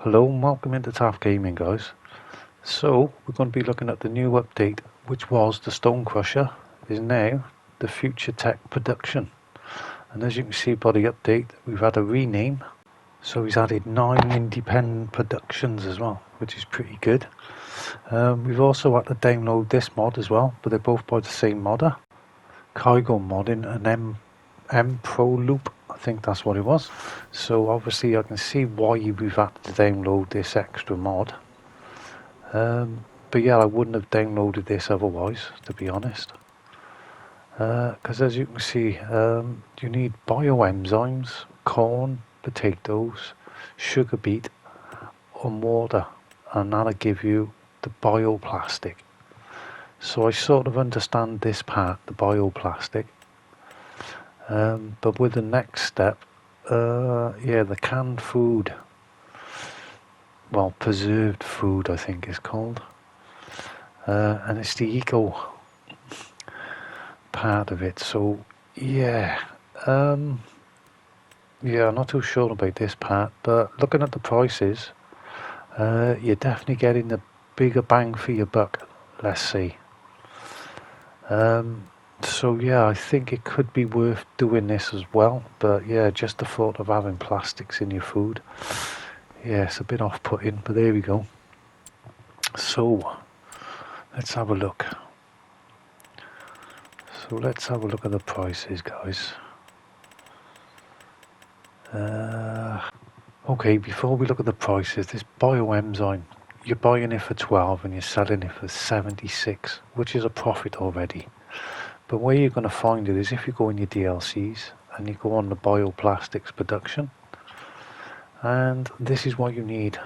Hello and welcome into Taft Gaming, guys. So we're going to be looking at the new update, which was the Stone Crusher is now the Future Tech Production. And as you can see by the update, we've had a rename. So he's added 9 independent productions as well, which is pretty good. We've also had to download this mod as well, but they're both by the same modder, Kygo Modding and M Pro Loop, I think that's what it was. So obviously I can see why we've had to download this extra mod. But yeah, I wouldn't have downloaded this otherwise, to be honest. Because as you can see, you need bioenzymes, corn, potatoes, sugar beet, and water, and that'll give you the bioplastic. So I sort of understand this part, the bioplastic. But with the next step, the canned food, well, preserved food I think is called, and it's the eco part of it. So I'm not too sure about this part, but looking at the prices, you're definitely getting the bigger bang for your buck, let's say. So yeah, I think it could be worth doing this as well, but yeah, just the thought of having plastics in your food, yeah, it's a bit off-putting, but there we go. So let's have a look. So let's have a look at the prices, guys. Okay, before we look at the prices, this bioenzyme, you're buying it for 12 and you're selling it for 76, which is a profit already. But where you're going to find it is if you go in your DLCs and you go on the bioplastics production, and this is what you need: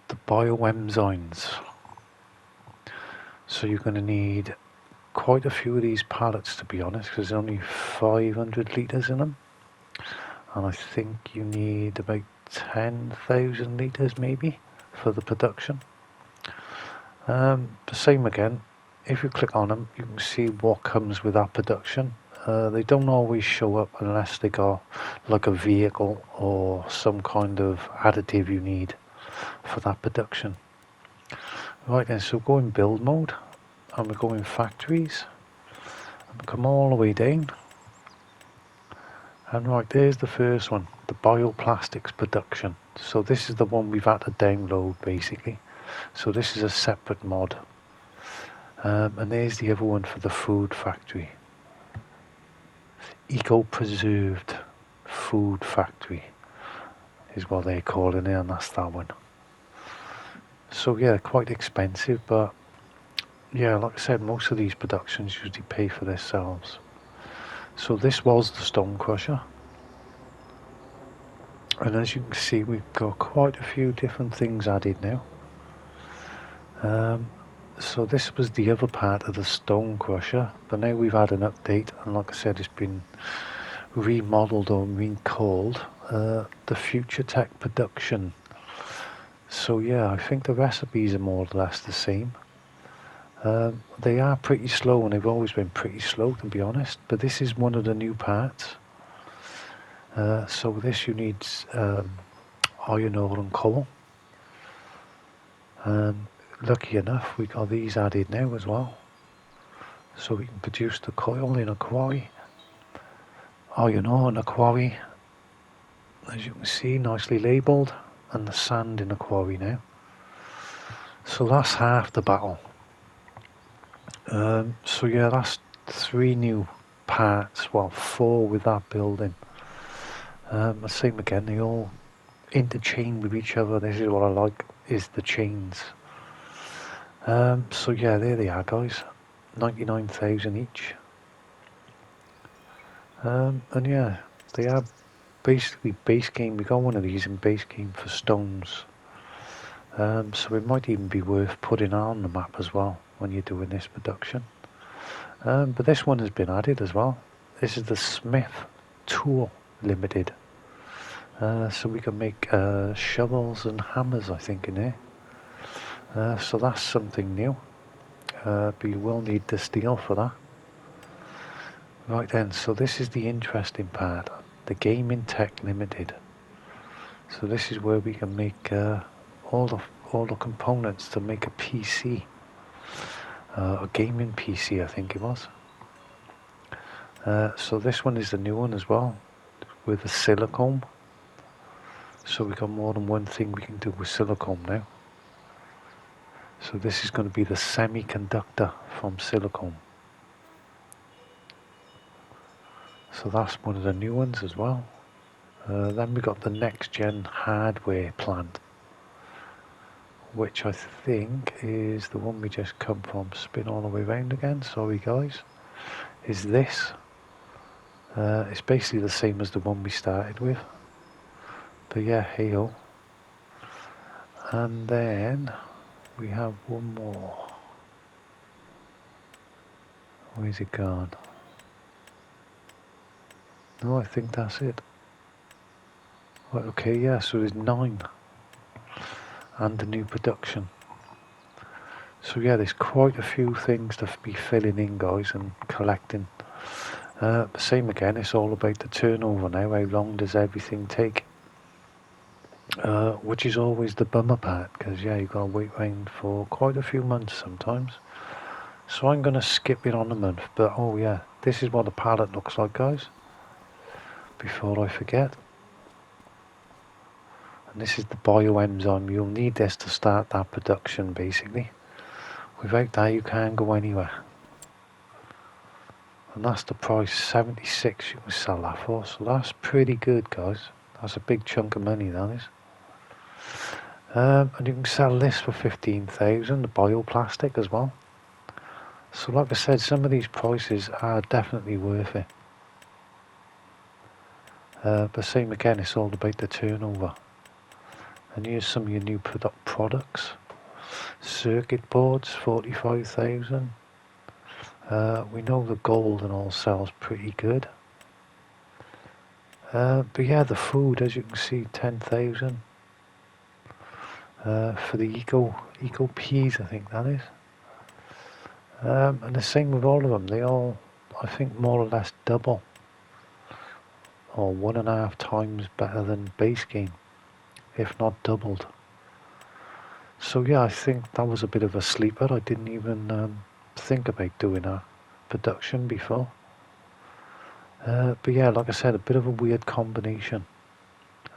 the bioenzymes. So you're going to need quite a few of these pallets, to be honest, because there's only 500 litres in them, and I think you need about 10,000 litres maybe for the production. The same again, if you click on them you can see what comes with that production. They don't always show up unless they got like a vehicle or some kind of additive you need for that production. Right then, so go in build mode and we go in factories and we come all the way down, and right there's the first one, the bioplastics production. So this is the one we've had to download basically. So this is a separate mod. And there's the other one for the food factory. Eco-preserved food factory is what they're calling it, and that's that one. So yeah, quite expensive, but yeah, like I said, most of these productions usually pay for themselves. So this was the Stone Crusher. And as you can see, we've got quite a few different things added now. So this was the other part of the Stone Crusher, but now we've had an update, and like I said, it's been remodeled or recalled the Future Tech Production. So yeah, I think the recipes are more or less the same. They are pretty slow, and they've always been pretty slow, to be honest, but this is one of the new parts. So this you need iron ore and coal, and lucky enough we got these added now as well, so we can produce the coal in a quarry, iron ore in a quarry, as you can see, nicely labelled, and the sand in a quarry now. So that's half the battle. So yeah, that's 3 new parts, well 4 with that building. The same again, they all interchain with each other. This is what I like, is the chains. So yeah, there they are, guys, 99,000 each. And yeah, they are basically base game. We got one of these in base game for stones. So it might even be worth putting on the map as well when you're doing this production. But this one has been added as well. This is the Smith Tool Limited. So we can make shovels and hammers, I think, in here. So that's something new. But you will need the steel for that. Right then, so this is the interesting part. The Gaming Tech Limited. So this is where we can make all the components to make a PC, a gaming PC, I think it was. So this one is the new one as well, with the silicone. So we got more than one thing we can do with silicone now. So this is going to be the semiconductor from silicone. So that's one of the new ones as well. Then we got the next gen hardware plant, which I think is the one we just come from. Spin all the way around again, sorry guys. Is this. It's basically the same as the one we started with. But yeah, hey ho. And then we have one more. Where's it gone? No, I think that's it. Right, okay, yeah, so there's 9. And the new production. So yeah, there's quite a few things to be filling in, guys, and collecting. Same again, it's all about the turnover now. How long does everything take? Which is always the bummer part, because yeah, you've got to wait around for quite a few months sometimes. So I'm going to skip it on a month, but oh yeah, this is what the palette looks like, guys, before I forget. And this is the bioenzyme. You'll need this to start that production, basically. Without that you can't go anywhere. And that's the price, 76 you can sell that for, so that's pretty good, guys. That's a big chunk of money, that is. And you can sell this for 15,000, the bioplastic as well. So like I said, some of these prices are definitely worth it. But same again, it's all about the turnover. And here's some of your new products. Circuit boards, 45,000. We know the gold and all sells pretty good. But yeah, the food, as you can see, 10,000. For the eco peas, I think that is. And the same with all of them. They all, I think, more or less double, or 1.5 times better than base game, if not doubled. So yeah, I think that was a bit of a sleeper. I didn't even think about doing a production before. But yeah, like I said, a bit of a weird combination,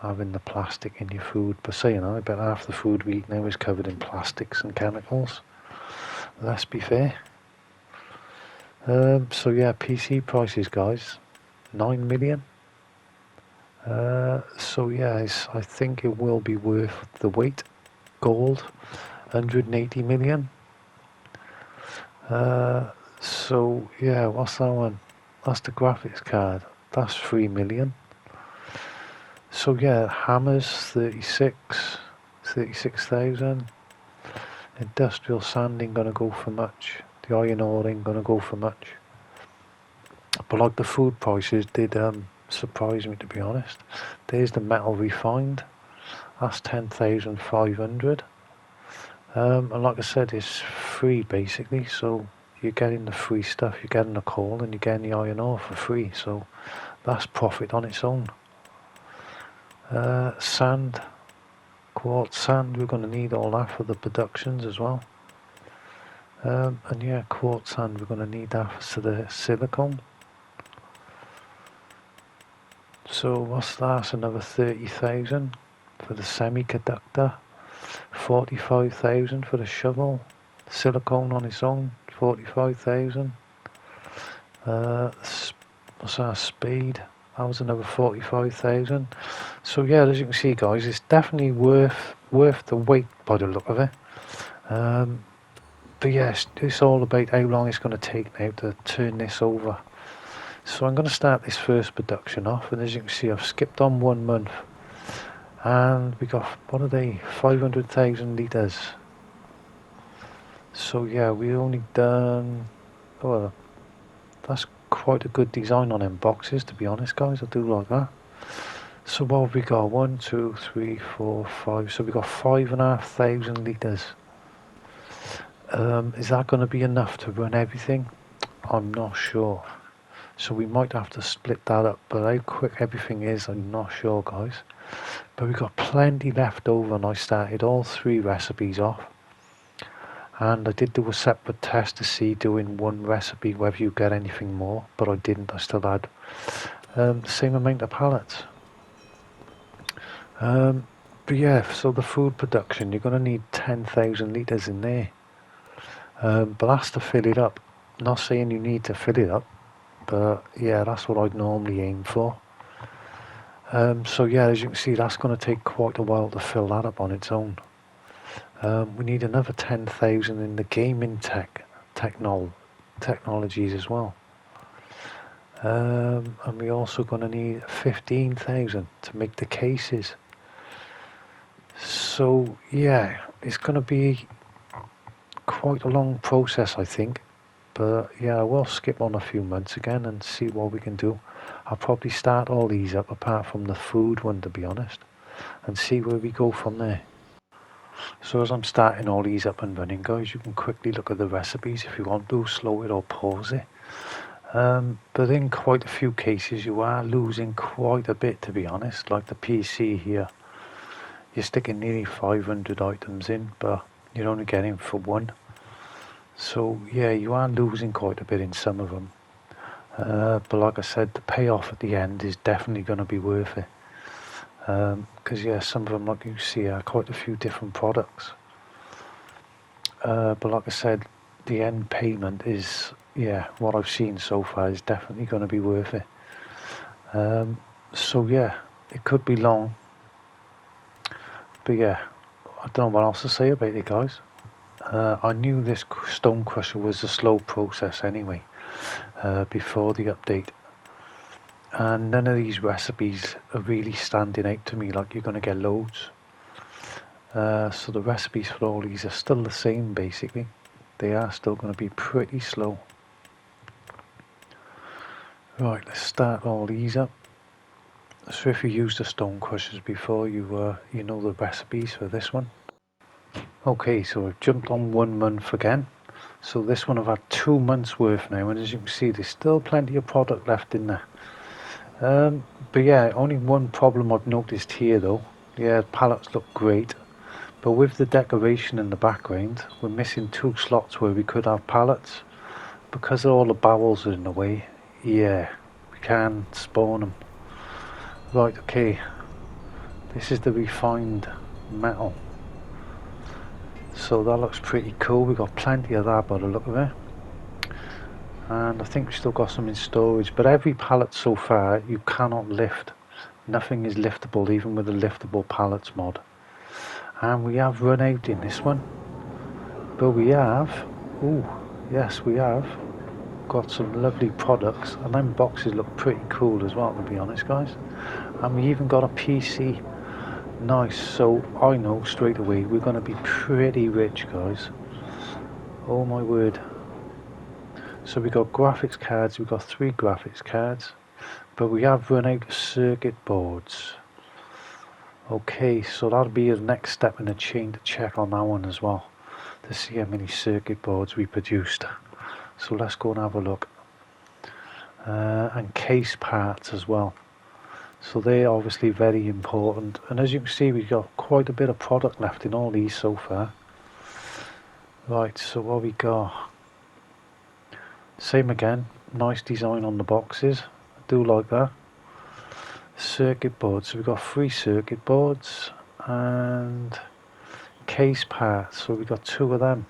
having the plastic in your food. But saying that, I bet half the food we eat now is covered in plastics and chemicals. Let's be fair. So yeah, PC prices, guys, 9 million. So yeah, I think it will be worth the wait. Gold, 180 million. So yeah, what's that one? That's the graphics card. That's 3 million. So yeah, hammers, 36,000. Industrial sanding gonna go for much. The iron oring gonna go for much. But like the food prices did surprise me, to be honest. There's the metal refined. That's 10,500. And like I said, it's free basically. So you're getting the free stuff. You're getting the coal and you're getting the iron ore for free. So that's profit on its own. Sand, quartz sand. We're going to need all that for the productions as well. And yeah, quartz sand. We're going to need that for the silicone. So what's that? That's another 30,000 for the semiconductor, 45,000 for the shovel, silicone on its own, 45,000. What's our spade? That was another 45,000. So yeah, as you can see, guys, it's definitely worth the wait by the look of it. But yes, it's all about how long it's going to take now to turn this over. So I'm going to start this first production off, and as you can see, I've skipped on 1 month, and we got, what are they, 500,000 litres. So yeah, we only done, well, that's quite a good design on them boxes, to be honest, guys. I do like that. So what have we got? 1, 2, 3, 4, 5. So we got 5,500 litres. Is that going to be enough to run everything? I'm not sure. so we might have to split that up, but how quick everything is I'm not sure, guys. But we've got plenty left over, and I started all 3 recipes off, and I did do a separate test to see doing one recipe whether you get anything more, but I didn't. I still had the same amount of pallets. But yeah, so the food production, you're going to need 10,000 litres in there, but that's to fill it up. Not saying you need to fill it up, but yeah, that's what I'd normally aim for. So yeah, as you can see, that's going to take quite a while to fill that up on its own. We need another 10,000 in the gaming technologies as well. And we're also going to need 15,000 to make the cases. So yeah, it's going to be quite a long process, I think. But yeah, I will skip on a few months again and see what we can do. I'll probably start all these up apart from the food one, to be honest, and see where we go from there. So as I'm starting all these up and running, guys, you can quickly look at the recipes if you want to, slow it or pause it. But in quite a few cases you are losing quite a bit, to be honest. Like the PC here, you're sticking nearly 500 items in, but you're only getting for 1. So yeah, you are losing quite a bit in some of them. But like I said, the payoff at the end is definitely going to be worth it. Because yeah, some of them, like you see, are quite a few different products. But like I said, the end payment is, yeah, what I've seen so far is definitely going to be worth it. So yeah, it could be long, but yeah, I don't know what else to say about it, guys. I knew this stone crusher was a slow process anyway, before the update, and none of these recipes are really standing out to me like you're going to get loads. So the recipes for all these are still the same, basically. They are still going to be pretty slow. Right, let's start all these up. So if you used the stone crushers before, you know the recipes for this one. Okay, so I've jumped on 1 month again. So this one I've had 2 months worth now, and as you can see, there's still plenty of product left in there. But yeah, only one problem I've noticed here though. Yeah, pallets look great, but with the decoration in the background, we're missing 2 slots where we could have pallets. Because all the barrels are in the way, yeah, we can spawn them. Right, okay, this is the refined metal. So that looks pretty cool. We've got plenty of that by the look of it. And I think we've still got some in storage, but every pallet so far you cannot lift. Nothing is liftable, even with the liftable pallets mod. And we have run out in this one, but we have, yes, we have got some lovely products, and them boxes look pretty cool as well, to be honest, guys. And we even got a PC. Nice. So I know straight away we're going to be pretty rich, guys. Oh my word. So we got graphics cards, we've got 3 graphics cards, but we have run out of circuit boards. Okay, so that'll be the next step in the chain to check on that one as well, to see how many circuit boards we produced. So let's go and have a look. And case parts as well. So they're obviously very important, and as you can see, we've got quite a bit of product left in all these so far. Right, so what we got? Same again, nice design on the boxes, I do like that. Circuit boards, so we've got 3 circuit boards and case parts, so we've got 2 of them.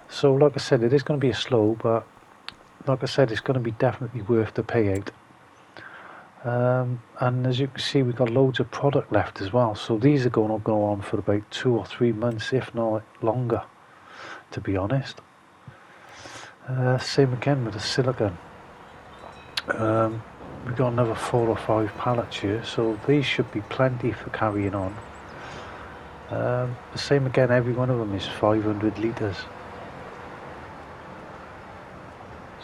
So like I said, it is going to be a slow, but like I said, it's going to be definitely worth the payout. And as you can see, we've got loads of product left as well, so these are going to go on for about 2 or 3 months, if not longer, to be honest. Same again with the silicone. We've got another 4 or 5 pallets here, so these should be plenty for carrying on. The same again, every one of them is 500 litres.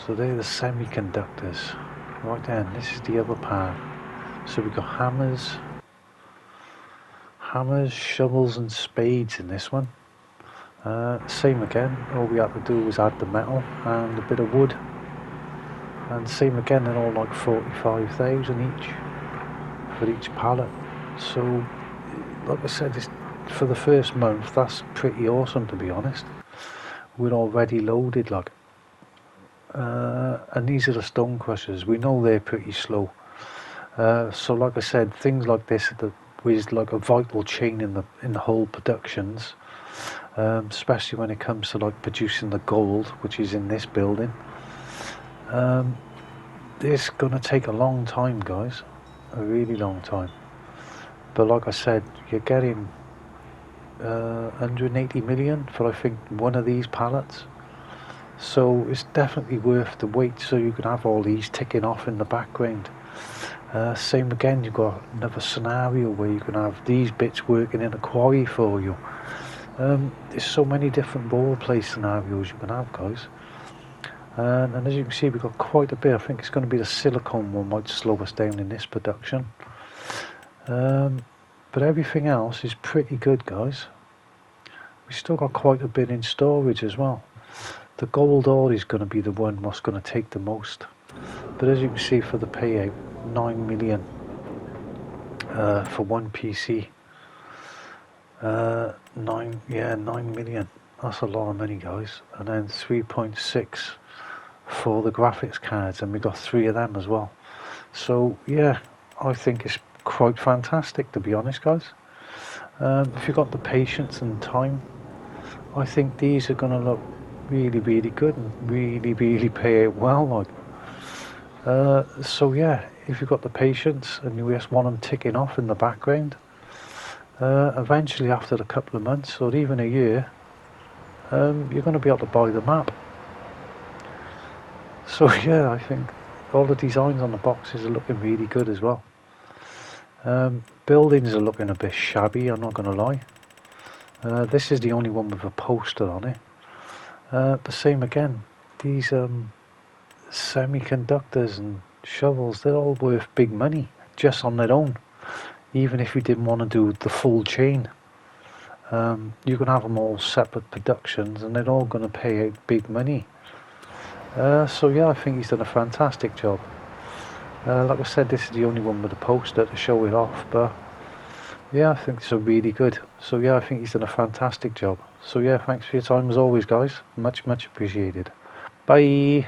So they're the semiconductors. Right then, this is the other part. So we've got hammers, shovels and spades in this one. Same again, all we had to do was add the metal and a bit of wood. And same again, they're all like 45,000 each for each pallet. So like I said, for the first month that's pretty awesome, to be honest. We're already loaded, like, and these are the stone crushers. We know they're pretty slow, so like I said, things like this is like a vital chain in the whole productions, especially when it comes to like producing the gold, which is in this building. It's gonna take a long time, guys, a really long time. But like I said, you're getting 180 million for, I think, one of these pallets. So it's definitely worth the wait, so you can have all these ticking off in the background. Same again, you've got another scenario where you can have these bits working in a quarry for you. There's so many different role play scenarios you can have, guys. And as you can see, we've got quite a bit. I think it's going to be the silicone one might slow us down in this production. But everything else is pretty good, guys. We still got quite a bit in storage as well. The gold ore is going to be the one what's going to take the most. But as you can see, for the payout, 9 million for one PC. 9 million. That's a lot of money, guys. And then 3.6 for the graphics cards, and we got 3 of them as well. So yeah, I think it's quite fantastic, to be honest, guys. If you've got the patience and time, I think these are going to look really, really good and really, really pay out well, like. So yeah, if you've got the patience and you just want them ticking off in the background, eventually after a couple of months or even a year, you're going to be able to buy the map. So yeah, I think all the designs on the boxes are looking really good as well. Buildings are looking a bit shabby, I'm not going to lie. This is the only one with a poster on it. The same again, these semiconductors and shovels, they're all worth big money just on their own. Even if you didn't want to do the full chain, you can have them all separate productions and they're all going to pay out big money. So yeah, I think he's done a fantastic job. Like I said, this is the only one with a poster to show it off, but yeah, I think it's a really good. So yeah, I think he's done a fantastic job. So yeah, thanks for your time as always, guys. Much appreciated. Bye.